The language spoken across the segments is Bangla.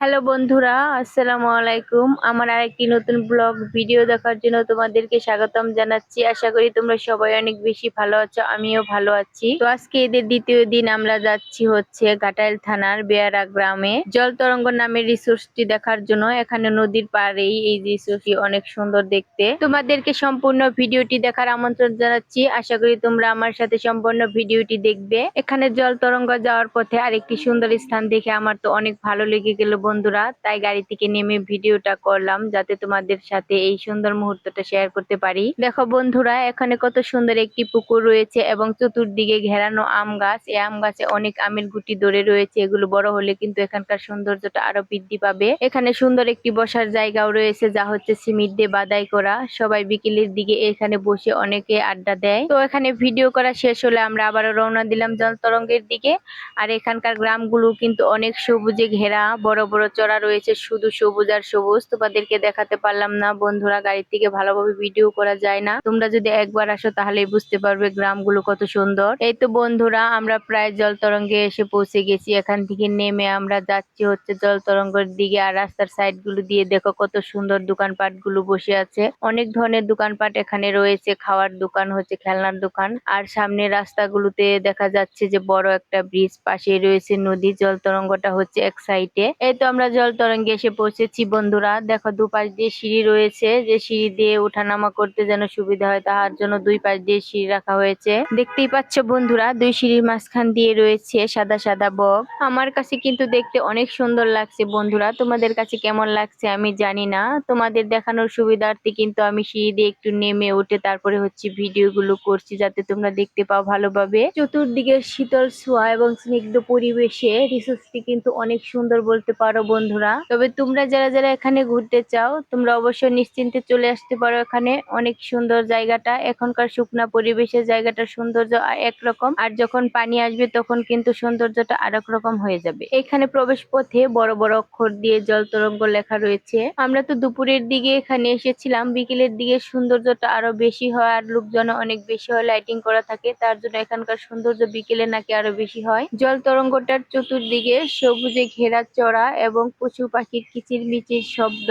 হ্যালো বন্ধুরা, আসসালামু আলাইকুম। আমার আরেকটি নতুন ব্লগ ভিডিও দেখার জন্য তোমাদেরকে স্বাগতম জানাচ্ছি। আশা করি তোমরা সবাই অনেক বেশি ভালো আছো, আমিও ভালো আছি। তো আজকে ঈদের দ্বিতীয় দিন আমরা যাচ্ছি হচ্ছে ঘাটাইল থানার বেয়ারা গ্রামে জল তরঙ্গ নামের রিসোর্সটি দেখার জন্য। এখানে নদীর পাড়েই এই রিসোর্সটি অনেক সুন্দর দেখতে। তোমাদেরকে সম্পূর্ণ ভিডিওটি দেখার আমন্ত্রণ জানাচ্ছি। আশা করি তোমরা আমার সাথে সম্পূর্ণ ভিডিওটি দেখবে। এখানে জল তরঙ্গ যাওয়ার পথে আরেকটি সুন্দর স্থান দেখে আমার তো অনেক ভালো লেগে গেল বন্ধুরা, তাই গাড়ি থেকে নেমে ভিডিওটা করলাম যাতে তোমাদের সাথে এই সুন্দর মুহূর্তটা শেয়ার করতে পারি। দেখো বন্ধুরা, এখানে কত সুন্দর একটি পুকুর রয়েছে এবং চতুর্দিকে ঘেরানো আম গাছ। এই আম গাছে অনেক আমের গুটি ধরে রয়েছে, এগুলো বড় হলে কিন্তু এখানকার সৌন্দর্যটা আরো বৃদ্ধি পাবে। এখানে সুন্দর একটি বসার জায়গাও রয়েছে, যা হচ্ছে সিমেন্ট দিয়ে বাদাই করা। সবাই বিকেলের দিকে এখানে বসে অনেকে আড্ডা দেয়। তো এখানে ভিডিও করা শেষ হলে আমরা আবারও রওনা দিলাম জল তরঙ্গের দিকে। আর এখানকার গ্রামগুলো কিন্তু অনেক সবুজে ঘেরা, বড় বড় চড়া রয়েছে, শুধু সবুজ আর সবুজ। তোমাদেরকে দেখাতে পারলাম না বন্ধুরা, গাড়ি থেকে ভালোভাবে ভিডিও করা যায় না। তোমরা যদি একবার আসো তাহলেই বুঝতে পারবে গ্রামগুলো কত সুন্দর। এই তো বন্ধুরা, আমরা প্রায় জল তরঙ্গে এসে পৌঁছে গেছি। এখান থেকে নেমে আমরা যাচ্ছি হচ্ছে জল তরঙ্গের দিকে। আর রাস্তার সাইড গুলো দিয়ে দেখো কত সুন্দর দোকানপাট গুলো বসে আছে। অনেক ধরনের দোকানপাট এখানে রয়েছে, খাওয়ার দোকান, হচ্ছে খেলনার দোকান। আর সামনে রাস্তাগুলোতে দেখা যাচ্ছে যে বড় একটা ব্রিজ, পাশে রয়েছে নদী। জল তরঙ্গটা হচ্ছে এক সাইডে। এই তো আমরা জল তরঙ্গে এসে পৌঁছেছি বন্ধুরা। দেখো দুপাশ দিয়ে সিঁড়ি রয়েছে, যে সিঁড়ি দিয়ে ওঠানামা করতে যেন সুবিধা হয় তাহার জন্য দুই পাশ দিয়ে সিঁড়ি রাখা হয়েছে। দেখতেই পাচ্ছ বন্ধুরা, দুই সিঁড়ির মাঝখান দিয়ে রয়েছে সাদা সাদা বক। আমার কাছে কিন্তু দেখতে অনেক সুন্দর লাগছে বন্ধুরা, তোমাদের কাছে কেমন লাগছে আমি জানি না। তোমাদের দেখানোর সুবিধার্থে কিন্তু আমি সিঁড়ি দিয়ে একটু নেমে উঠে তারপরে হচ্ছে ভিডিও গুলো করছি, যাতে তোমরা দেখতে পাও ভালোভাবে। চতুর্দিকে শীতল ছোঁয়া এবং স্নিগ্ধ পরিবেশে রিসোর্টটি কিন্তু অনেক সুন্দর বলতে পারো বন্ধুরা। তবে তোমরা যারা যারা এখানে ঘুরতে চাও, তোমরা অবশ্যই নিশ্চিন্তে চলে আসতে পারো। এখানে অনেক সুন্দর জায়গাটা, এখনকার শুকনা পরিবেশে জায়গাটার সৌন্দর্য একরকম, আর যখন পানি আসবে তখন কিন্তু সৌন্দর্যটা আরেক রকম হয়ে যাবে। এখানে প্রবেশ পথে বড় বড় অক্ষর দিয়ে জল তরঙ্গ লেখা রয়েছে। আমরা তো দুপুরের দিকে এখানে এসেছিলাম, বিকেলের দিকে সৌন্দর্যটা আরো বেশি হয় আর লোকজন অনেক বেশি হয়, লাইটিং করা থাকে, তার জন্য এখানকার সৌন্দর্য বিকেলে নাকি আরো বেশি হয়। জল তরঙ্গটার চতুর্দিকে সবুজে ঘেরা চড়া এবং পশু পাখির কিচিরমিচির শব্দ।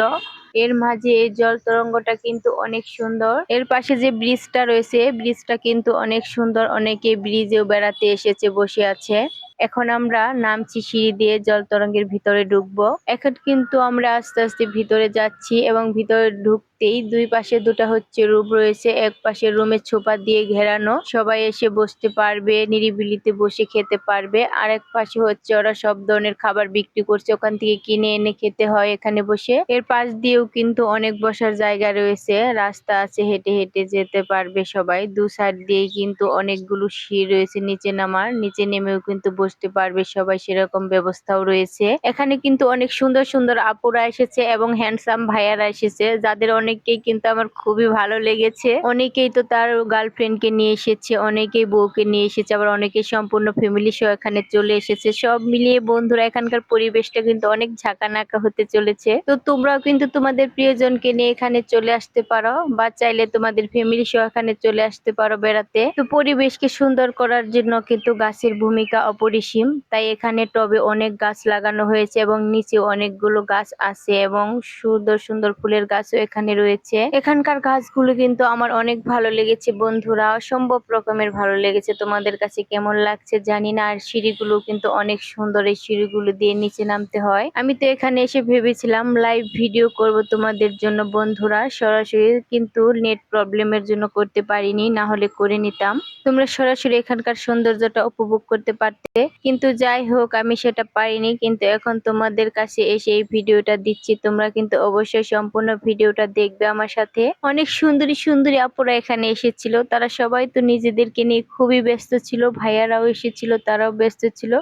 এর মাঝে এই জল তরঙ্গটা কিন্তু অনেক সুন্দর। এর পাশে যে ব্রিজটা রয়েছে, ব্রিজটা কিন্তু অনেক সুন্দর। অনেকে ব্রিজেও বেড়াতে এসেছে, বসে আছে। এখন আমরা নামছি সিঁড়ি দিয়ে, জল তরঙ্গের ভিতরে ঢুকবো। এখন কিন্তু আমরা আস্তে আস্তে ভিতরে যাচ্ছি এবং ভিতরে ঢুকতেই দুই পাশে দুটা হচ্ছে রুম রয়েছে। এক পাশে রুমের ছোপা দিয়ে ঘেরানো, সবাই এসে বসতে পারবে, নিরিবিলিতে বসে খেতে পারবে। আর এক পাশে হচ্ছে ওরা সব ধরনের খাবার বিক্রি করছে, ওখান থেকে কিনে এনে খেতে হয় এখানে বসে। এর পাশ দিয়েও কিন্তু অনেক বসার জায়গা রয়েছে, রাস্তা আছে, হেঁটে হেঁটে যেতে পারবে সবাই। দু সাইড দিয়েই কিন্তু অনেকগুলো সিঁড়ি রয়েছে নিচে নামার, নিচে নেমেও কিন্তু বসতে পারবে সবাই, সেরকম ব্যবস্থাও রয়েছে। এখানে কিন্তু অনেক সুন্দর সুন্দর আপুরা এসেছে এবং হ্যান্ডসাম ভাইয়ারা এসেছে, যাদের অনেককেই কিন্তু আমার খুবই ভালো লেগেছে। অনেকেই তো তার গার্লফ্রেন্ড কে নিয়ে এসেছে, অনেকেই বউকে নিয়ে এসেছে, আবার অনেকেই সম্পূর্ণ ফ্যামিলি সহ এখানে চলে এসেছে। সব মিলিয়ে বন্ধুরা এখানকার পরিবেশটা কিন্তু অনেক ঝাঁকানাকা হতে চলেছে। তো তোমরাও কিন্তু তোমাদের প্রিয়জনকে নিয়ে এখানে চলে আসতে পারো, বা চাইলে তোমাদের ফ্যামিলি সহ এখানে চলে আসতে পারো বেড়াতে। তো পরিবেশকে সুন্দর করার জন্য কিন্তু গাছের ভূমিকা অপরিসীম, তাই এখানে টবে অনেক গাছ লাগানো হয়েছে এবং নিচে অনেকগুলো গাছ আছে এবং সুন্দর সুন্দর ফুলের গাছও এখানে রয়েছে। এখানকার গাছগুলো কিন্তু আমার অনেক ভালো লেগেছে বন্ধুরা, অসম্ভব রকমের ভালো লেগেছে। তোমাদের কাছে কেমন লাগছে জানি না। আর সিঁড়িগুলো কিন্তু অনেক সুন্দর, এই সিঁড়িগুলো দিয়ে নিচে নামতে হয়। আমি তো এখানে এসে ভেবেছিলাম লাইভ ভিডিও করব তোমাদের জন্য বন্ধুরা, সরাসরি, কিন্তু নেট প্রবলেমের জন্য করতে পারিনি, না হলে করে নিতাম। তোমরা সরাসরি এখানকার সৌন্দর্যটা উপভোগ করতে পারতে, কিন্তু যাই হোক আমি সেটা পারিনি। কিন্তু এখন তোমাদের কাছে এসে এই ভিডিওটা দিচ্ছি, তোমরা কিন্তু অবশ্যই সম্পূর্ণ ভিডিওটা দেখবে আমার সাথে। অনেক সুন্দরী সুন্দরী আপুরা এখানে এসেছিল, তারা সবাই তো নিজেদেরকে নিয়ে খুবই ব্যস্ত ছিল। ভাইয়ারাও এসেছিল, তারাও ব্যস্ত ছিল।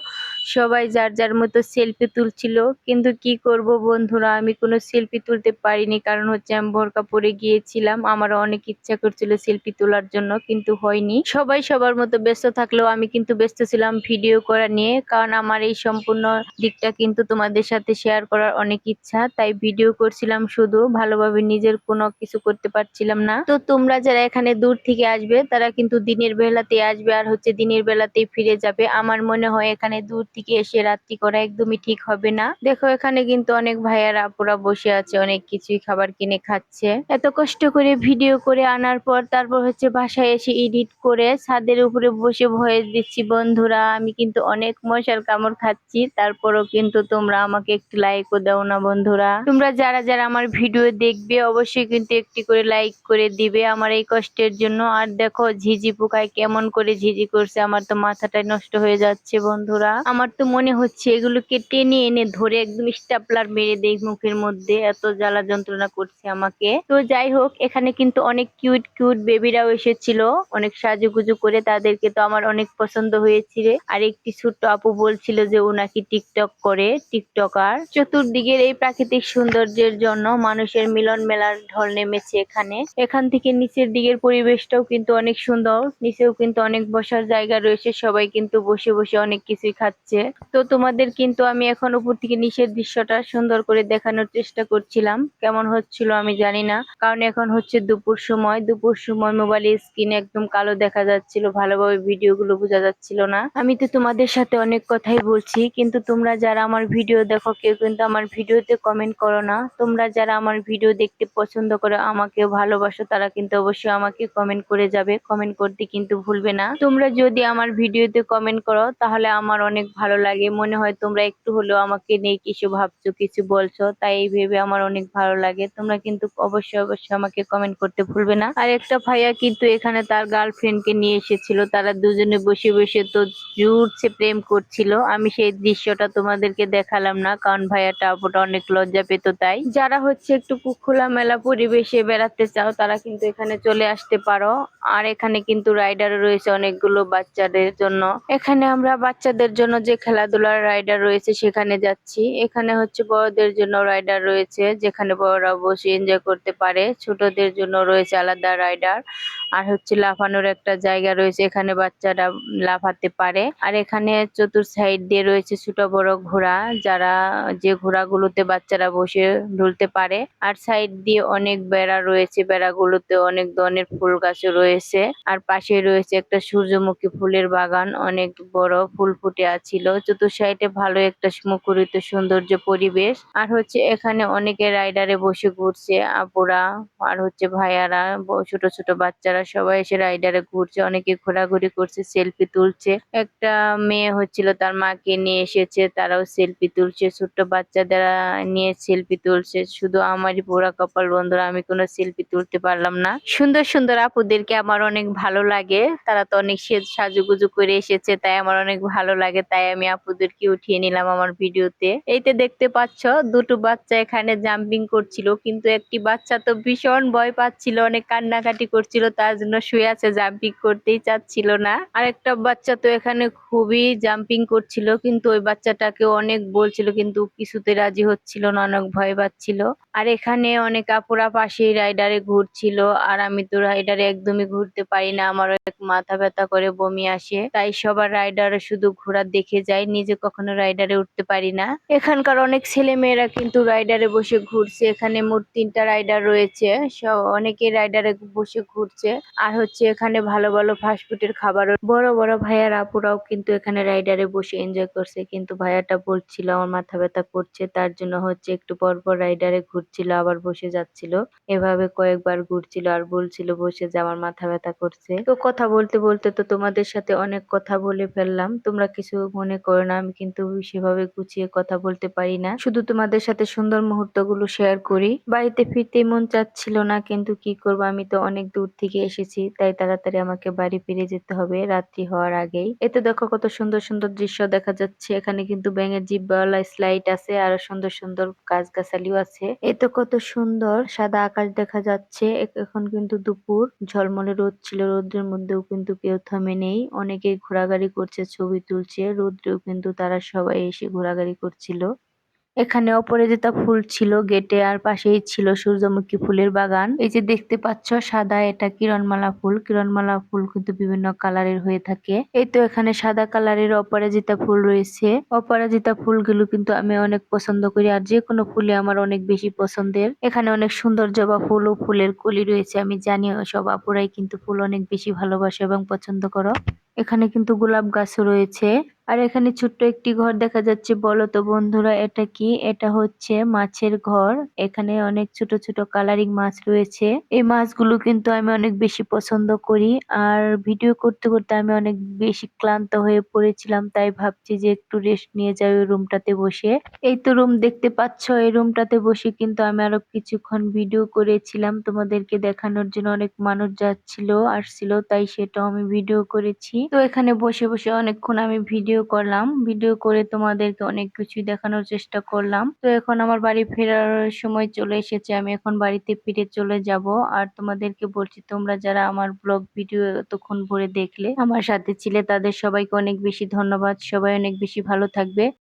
সবাই যার যার মতো সেলফি তুলছিল, কিন্তু কি করব বন্ধুরা, আমি কোনো সেলফি তুলতে পারিনি, কারণ হচ্ছে আমি বোরকা পরে গিয়েছিলাম। আমারও অনেক ইচ্ছা করছিল সেলফি তোলার জন্য, কিন্তু হয়নি। সবাই সবার মতো ব্যস্ত থাকলেও আমি কিন্তু ব্যস্ত ছিলাম ভিডিও করা নিয়ে, কারণ আমার এই সম্পূর্ণ দিকটা কিন্তু তোমাদের সাথে শেয়ার করার অনেক ইচ্ছা, তাই ভিডিও করছিলাম শুধু, ভালোভাবে নিজের কোনো কিছু করতে পারছিলাম না। তো তোমরা যারা এখানে দূর থেকে আসবে তারা কিন্তু দিনের বেলাতে আসবে, আর হচ্ছে দিনের বেলাতেই ফিরে যাবে। আমার মনে হয় এখানে দূর থেকে এসে রাত্রি করা একদমই ঠিক হবে না। দেখো এখানে কিন্তু অনেক ভাইয়ারা আপুরা বসে আছে, অনেক কিছুই খাবার কিনে খাচ্ছে। এত কষ্ট করে ভিডিও করে আনার পর তারপর হচ্ছে বাসায় এসে এডিট করে ছাদের উপরে বসে ভয়েস দিচ্ছি। বন্ধুরা আমি কিন্তু অনেক মশার কামড় খাচ্ছি, তারপরও কিন্তু তোমরা আমাকে একটু লাইকও দাও না বন্ধুরা। তোমরা যারা যারা আমার ভিডিও দেখবে অবশ্যই কিন্তু একটি করে লাইক করে দিবে আমার এই কষ্টের জন্য। আর দেখো ঝিঝি পোকায় কেমন করে ঝিঝি করছে, আমার তো মাথাটাই নষ্ট হয়ে যাচ্ছে বন্ধুরা। আমার তো মনে হচ্ছে এগুলোকে টেনে এনে ধরে একদম স্টাপলার মেরে দেই মুখের মধ্যে, এত জ্বালা যন্ত্রণা করছে আমাকে। তো যাই হোক, এখানে কিন্তু অনেক কিউট কিউট বেবিরাও এসেছিল অনেক সাজুগুজু করে, তাদেরকে তো আমার অনেক পছন্দ হয়েছিল। আর একটি ছোট্ট আপু বলছিল যে ও নাকি টিকটক করে, টিকটকার। চতুর্দিকের এই প্রাকৃতিক সৌন্দর্যের জন্য মানুষের মিলন মেলার ঢল নেমেছে এখানে। এখান থেকে নিচের দিকের পরিবেশটাও কিন্তু অনেক সুন্দর, নিচেও কিন্তু অনেক বসার জায়গা রয়েছে, সবাই কিন্তু বসে বসে অনেক কিছুই খাচ্ছে। তো তোমাদের কিন্তু আমি এখন উপর থেকে নিচের দৃশ্যটা সুন্দর করে দেখানোর চেষ্টা করছিলাম, কেমন হচ্ছিল আমি জানি না, কারণ এখন হচ্ছে দুপুর সময়। দুপুর সময় মোবাইলের স্ক্রিনে একদম কালো দেখা যাচ্ছিল, ভালোভাবে ভিডিও গুলো বোঝা যাচ্ছিল না। আমি তো তোমাদের সাথে অনেক কথাই বলছি, কিন্তু তোমরা যারা আমার ভিডিও দেখো কেউ কিন্তু আমার ভিডিওতে কমেন্ট করো না। তোমরা যারা আমার ভিডিও দেখতে পছন্দ করো, আমাকে ভালোবাসো, তারা কিন্তু অবশ্যই আমাকে কমেন্ট করে যাবে, কমেন্ট করতে কিন্তু ভুলবে না। তোমরা যদি আমার ভিডিওতে কমেন্ট করো তাহলে আমার অনেক ভালো লাগে, মনে হয় তোমরা একটু হলেও আমাকে নিয়ে কিছু ভাবছো, কিছু বলছো, তাই এই ভেবে আমার অনেক ভালো লাগে। তোমরা কিন্তু অবশ্যই অবশ্যই আমাকে কমেন্ট করতে ভুলবে না। আর একটা ভাইয়া কিন্তু এখানে তার গার্লফ্রেন্ড কে নিয়ে এসেছিল, তারা দুজনে বসে বসে তো জুড়ছে প্রেম করছিল। আমি সেই দৃশ্যটা তোমাদেরকে দেখালাম না, কারণ ভাইয়াটা আপুটা অনেক লজ্জা পেত। তাই যারা হচ্ছে একটু খোলামেলা পরিবেশে বেড়াতে চাও তারা কিন্তু এখানে চলে আসতে পারো। আর এখানে কিন্তু রাইডার রয়েছে অনেকগুলো বাচ্চাদের জন্য। এখানে আমরা বাচ্চাদের জন্য যে খেলাধুলার রাইডার রয়েছে সেখানে যাচ্ছি। এখানে হচ্ছে বড়দের জন্য রাইডার রয়েছে, যেখানে বড়রা বসে এনজয় করতে পারে। ছোটদের জন্য রয়েছে আলাদা রাইডার। আর হচ্ছে লাফানোর একটা জায়গা রয়েছে, এখানে বাচ্চারা লাফাতে পারে। আর এখানে চতুর সাইড দিয়ে রয়েছে ছোট বড় ঘোড়া, যারা যে ঘোড়াগুলোতে বাচ্চারা বসে ঝুলতে পারে। আর সাইড দিয়ে অনেক বেড়া রয়েছে, বেড়াগুলোতে অনেক ধরনের ফুল গাছও রয়েছে। আর পাশে রয়েছে একটা সূর্যমুখী ফুলের বাগান, অনেক বড় ফুল ফুটে আছিল। চতুর সাইডে ভালো একটা মুখরিত সৌন্দর্য পরিবেশ। আর হচ্ছে এখানে অনেকে রাইডারে বসে ঘুরছে, আপুরা আর হচ্ছে ভাইয়ারা, ছোট ছোট বাচ্চারা সবাই এসে রাইডারে ঘুরছে, অনেকে ঘোরাঘুরি করছে, সেলফি তুলছে। একটা মেয়ে হচ্ছিল তার মাকে নিয়ে এসেছে, তারাও সেলফি তুলছে, ছোট্ট বাচ্চাদের নিয়ে সেলফি তুলছে। শুধু আমারই পোড়া কপাল বন্ধুরা, আমি কোনো সেলফি তুলতে পারলাম না। সুন্দর সুন্দর আপুদেরকে আমার অনেক ভালো লাগে, তারা তো অনেক সাজুগুজু করে এসেছে, তাই আমার অনেক ভালো লাগে, তাই আমি আপুদেরকে উঠিয়ে নিলাম আমার ভিডিওতে। এইতে দেখতে পাচ্ছ দুটো বাচ্চা এখানে জাম্পিং করছিল, কিন্তু একটি বাচ্চা তো ভীষণ ভয় পাচ্ছিল, অনেক কান্নাকাটি করছিল, তার জন্য শুয়ে আছে, জাম্পিং করতেই চাচ্ছিল না। আর একটা বাচ্চা তো এখানে খুবই জাম্পিং করছিল, কিন্তু ওই বাচ্চাটাকে অনেক বলছিল কিন্তু কিছুতে রাজি হচ্ছিল না, অনেক ভয় পাচ্ছিল। আর এখানে অনেক আপুরা পাশেই রাইডারে ঘুরছিল, আর আমি তো রাইডারে একদমই ঘুরতে পারি না, আমার অনেক মাথা ব্যথা করে, বমি আসে, তাই সবার রাইডারে শুধু ঘোরা দেখে যাই, নিজে কখনো রাইডারে উঠতে পারি না। এখানকার অনেক ছেলে মেয়েরা কিন্তু রাইডারে বসে ঘুরছে, এখানে মোট 3টা রাইডার রয়েছে, অনেকে রাইডারে বসে ঘুরছে। আর হচ্ছে এখানে ভালো ভালো ফাস্টফুডের খাবার, বড় বড় ভাইয়ার আপুরাও কিন্তু এখানে রাইডারে বসে এনজয় করছে, কিন্তু ভাইয়াটা বলছিল আমার মাথা ব্যথা করছে, তার জন্য হচ্ছে একটু পর পর রাইডারে ঘুরছিল আবার বসে যাচ্ছিল, এভাবে কয়েকবার ঘুরছিল আর বলছিল বসে যে আমার মাথা ব্যথা করছে। তো কথা বলতে বলতে তো তোমাদের সাথে অনেক কথা বলে ফেললাম, তোমরা কিছু মনে করো না, আমি কিন্তু সেভাবে গুছিয়ে কথা বলতে পারি না, শুধু তোমাদের সাথে সুন্দর মুহূর্তগুলো শেয়ার করি। বাড়িতে ফিরতে মন চাচ্ছিল না, কিন্তু কি করব, আমি তো অনেক দূর থেকে এসেছি, তাই তাড়াতাড়ি আমাকে বাড়ি ফিরে যেতে হবে রাত্রি হওয়ার আগেই। এতে দেখো কত সুন্দর সুন্দর দৃশ্য দেখা যাচ্ছে, এখানে কিন্তু ব্যাঙের জিভওয়ালা স্লাইড আছে, আর সুন্দর সুন্দর গাছগাছালিও আছে। এ তো কত সুন্দর সাদা আকাশ দেখা যাচ্ছে। এখন কিন্তু দুপুর, ঝলমলে রোদ ছিল, রোদের মধ্যেও কিন্তু কেউ থামে নেই, অনেকেই ঘোরাঘুরি করছে, ছবি তুলছে, রোদ্রেও কিন্তু তারা সবাই এসে ঘোরাঘুরি করছিল। এখানে অপরাজিতা ফুল ছিল গেটে, আর পাশেই ছিল সূর্যমুখী ফুলের বাগান। এই যে দেখতে পাচ্ছ সাদা, এটা কিরণমালা ফুল। কিরণমালা ফুল কিন্তু বিভিন্ন কালারের হয়ে থাকে। এই তো এখানে সাদা কালারের অপরাজিতা ফুল রয়েছে। অপরাজিতা ফুলগুলো কিন্তু আমি অনেক পছন্দ করি, আর যে কোনো ফুলে আমার অনেক বেশি পছন্দের। এখানে অনেক সুন্দর জবা ফুল ও ফুলের কলি রয়েছে, আমি জানি সব আপুরাই কিন্তু ফুল অনেক বেশি ভালোবাসো এবং পছন্দ করো। এখানে কিন্তু গোলাপ গাছও রয়েছে। আর এখানে ছোট্ট একটি ঘর দেখা যাচ্ছে। বলো তো বন্ধুরা এটা কি? এটা হচ্ছে মাছের ঘর। এখানে অনেক ছোট ছোট কালারিং মাছ রয়েছে। এই মাছগুলো কিন্তু আমি অনেক বেশি পছন্দ করি। আর ভিডিও করতে করতে আমি অনেক বেশি ক্লান্ত হয়ে পড়েছিলাম, তাই ভাবছি যে একটু রেস্ট নিয়ে যাই ওই রুমটাতে বসে। এই তো রুম দেখতে পাচ্ছ, এই রুমটাতে বসে কিন্তু আমি আরো কিছুক্ষণ ভিডিও করেছিলাম তোমাদেরকে দেখানোর জন্য। অনেক মানুষ যাচ্ছিল আসছিল, তাই সেটাও আমি ভিডিও করেছি। তো এখানে বসে বসে অনেকক্ষণ আমি ভিডিও করলাম, ভিডিও করে তোমাদেরকে অনেক কিছুই দেখানোর চেষ্টা করলাম। তো এখন আমার বাড়ি ফেরার সময় চলে এসেছে, আমি এখন বাড়িতে ফিরে চলে যাব। আর তোমাদেরকে বলছি, তোমরা যারা আমার ব্লগ ভিডিও এতক্ষণ ভরে দেখলে, আমার সাথে ছিলে, তাদের সবাইকে অনেক বেশি ধন্যবাদ। সবাই অনেক বেশি ভালো থাকবে।